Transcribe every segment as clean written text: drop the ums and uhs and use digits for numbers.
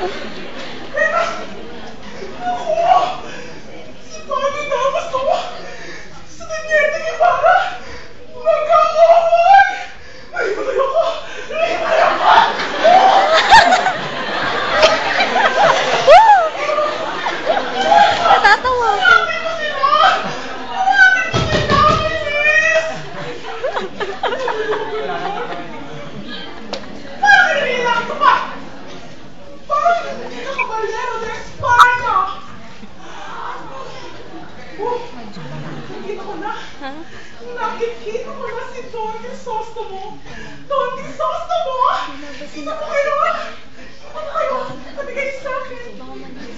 Si Tony Damas to! Sa Tanyente Guevara! Nagkakaway! Nahimatay ako! Nahimatay ako! Natatawa ko. Parang nililaki ko pa! Parang hindi ka kabalero de Espanya! Nakikita ko na. Nakikita ko na si Don Crisostomo. Don Crisostomo! Kita mo kayo! Ano kayo? Nabigay sa akin.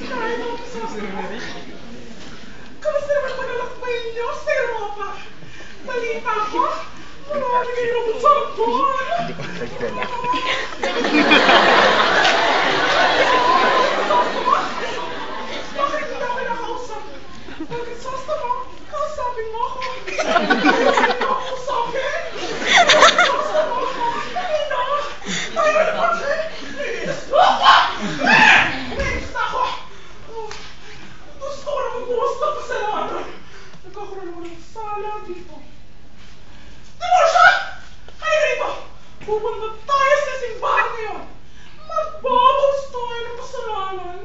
Kaya Don Crisostomo. Kamusta naman pagalakbay niyo sa Europa? Balita ko? Marami kayo sa Bon! Hindi ko nagkala. Bakit hindi ako nakausap? Don Crisostomo, kausapin mo ako. Kausapin mo ako sa akin. Don Crisostomo, kanina. Tayo na kasi. Nainis mo ako! Nainis na ako! Gusto ko na magbuwas ng kasalanan. Nagkakaroon naman ng sala dito. Demorsya! Kaya rito! Pupunta tayo sa simbahan ngayon. Magbabawas tayo ng kasalanan.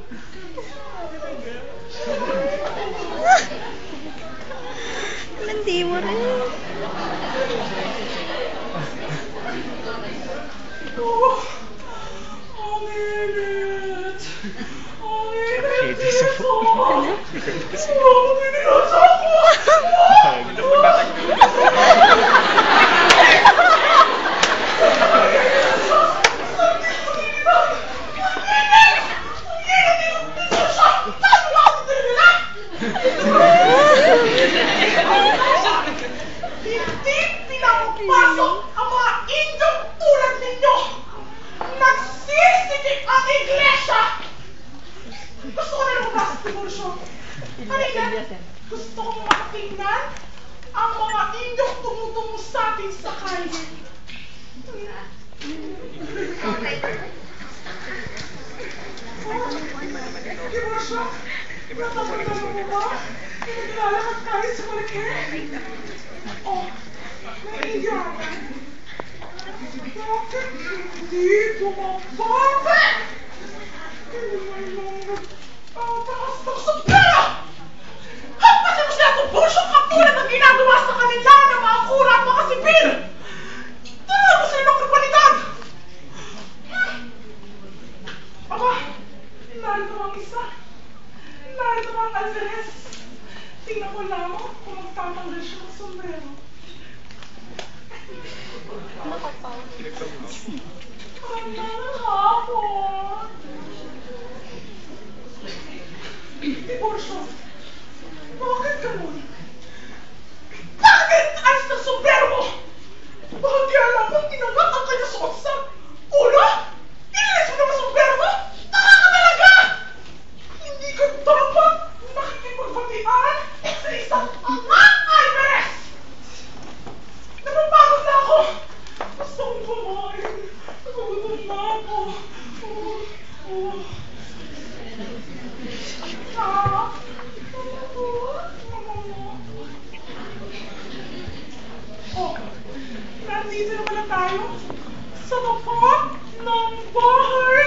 Landi mo rin. Oh, ang init! Ang init dito! Ang init ako! Hindi pinapasok ang mga Indong tulad ninyo! Nagsisikip ang iglesia! Gusto ko na lumabas, Tiburcio. Halika, gusto kong makatingnan ang mga Indong tumutungo sa atin sa kalye. Tiburcio, natatandaan mo ba? Naglalakad tayo sa malaki. Oh, naiiyakan. Bakit hindi bumababa? Hindi man lang nagtataas ng sombrero! Hampasin mo sila itong busyong katulad ng ginagawa sa kanila ng mga kura at mga sipil! Turuan mo sila ng kriminalidad! Aba, narito ang isa. Narito ang Alvarez. Tingnan ko lamang kung magtatanggal siya ng sombrero. Magandang hapon! Tiburcio, bakit ganun? Bakit ayos ng sombrero mo? Bakit kaya lamang tinanggap ang kanyang suot sa ulo? Inilis mo naman sombrero mo? Nakakatalaga! Hindi ka dapat nakikipagbatian sa isang Alvarez! Napapagod na ako! Gusto kong kumain. Nagugutom na ako. Oh, nandito na pala tayo sa tapat ng bahay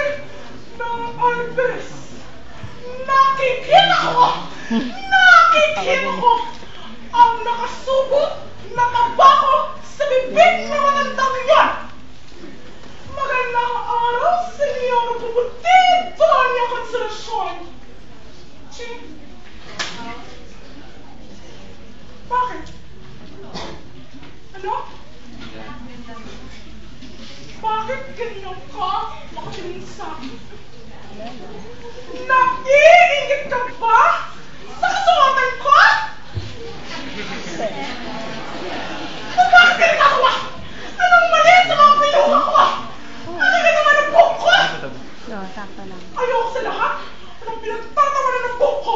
ng Alvarez. Nakikita ko! Nakikita ko! Ang nakasubok na tabako sa bibig ng matandang yan! Magandang araw sa inyo nagpupunti Doña Consolacion! Ching? Bakit? Ano? Bakit ganyan ka nakatingin sa akin? Naiingit ka ba sa kasuotan ko? Bakit ka nakawa? Anong mali sa mga pinuha ko? Ano ka naman ang buhok ko? Sakto lang. Ayoko sa lahat. Anong pinagtatawanan ng buhok ko?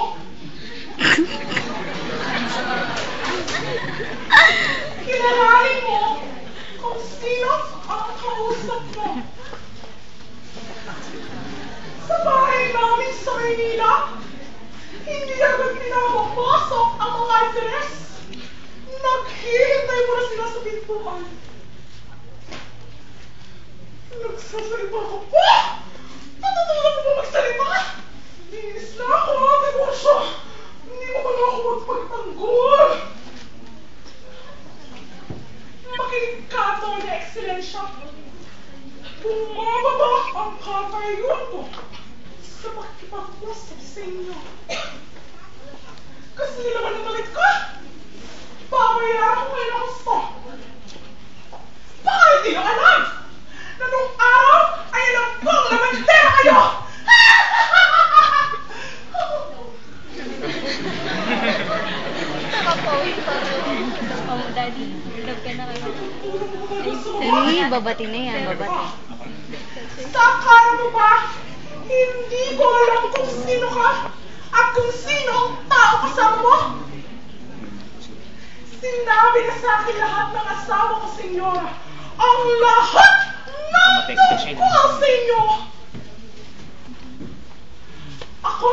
Kilalanin mo kung sino ang kausap mo. Sa bahay sa Maynila, hindi agad pinapapasok ang mga address. Naghihintay mo na sila sa pintuan. Nagsasalita ko po! Natutulog mo ba magsalita? Linis na ako, Ate Portia. Hindi mo ba na ako magpagtanggol? Makinig ka, Dona Excelencia. Bumababa ang katayuan ko sa makikipag-usap sa inyo. Kasi nilaman ng malit ka, babayaran ko kayo ng gusto. Baka hindi nyo alam na nung araw ay alam kong lamantera kayo! Nakapawin pa rin. Oh, Daddy, love ka na kayo. Ay, babati na yan, babati. Sa akala mo ba, hindi ko alam kung sino ka at kung sino ang tao kasama mo? Sinabi na sa akin lahat ng asawa ko, senyora. Ang lahat ng tungkol sa inyo. Ako,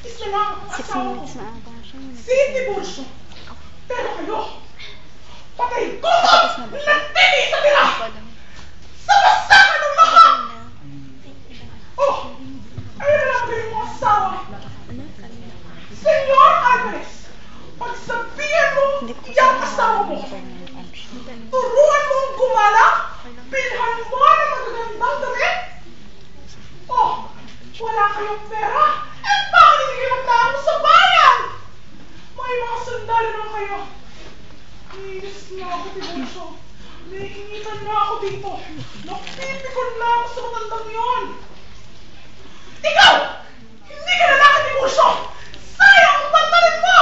isa lang ang 6 asawa ko. minutes na ata siya. Si Tiburcio. Pero kayo, patay ko ng tini sa tira! Sa basakan ng lahat! Oh, ayun na lang kayo mga asawa. Senyor Alvarez, pagsabihan mo yung asawa mo. Turuan mong gumala, bilhan mo ng magagandang damit. Oh, wala kayong pera, at bakit hindi kayo magdaan sa bayan? May mga sandali na kayo. Inis na ako, Tiburcio. Naiinitan na ako dito. Napipikon na ako sa matandang yon. Ikaw! Hindi ka lalaki, Tiburcio! Sayang ang pantalin mo!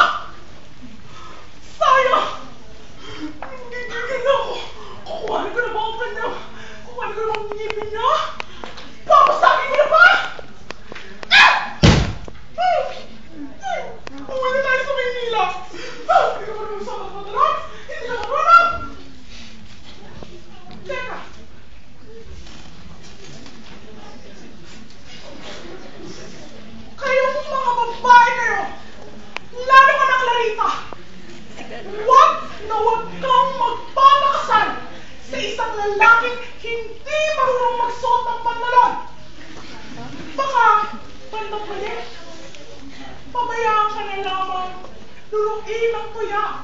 Sayang! Hindi na ako. Kukuhanin ko na ba ang panya? Kukuhanin ko na ba ang ngipin niya? Papasagin ko na ba? Uwi na tayo sa Maynila! Hindi ka marunong sa matmadalan! Hindi ka marunong! Teka! Kayong mga babae kayo! Lalo ka na, Clarita! Huwag na huwag kang magpapakasal sa isang lalaking hindi marunong magsuot ng pantalon! Baka, bandang mali, pabayaan ka na lamang luruin ng tuya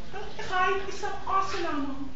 ng kahit isang aso lamang.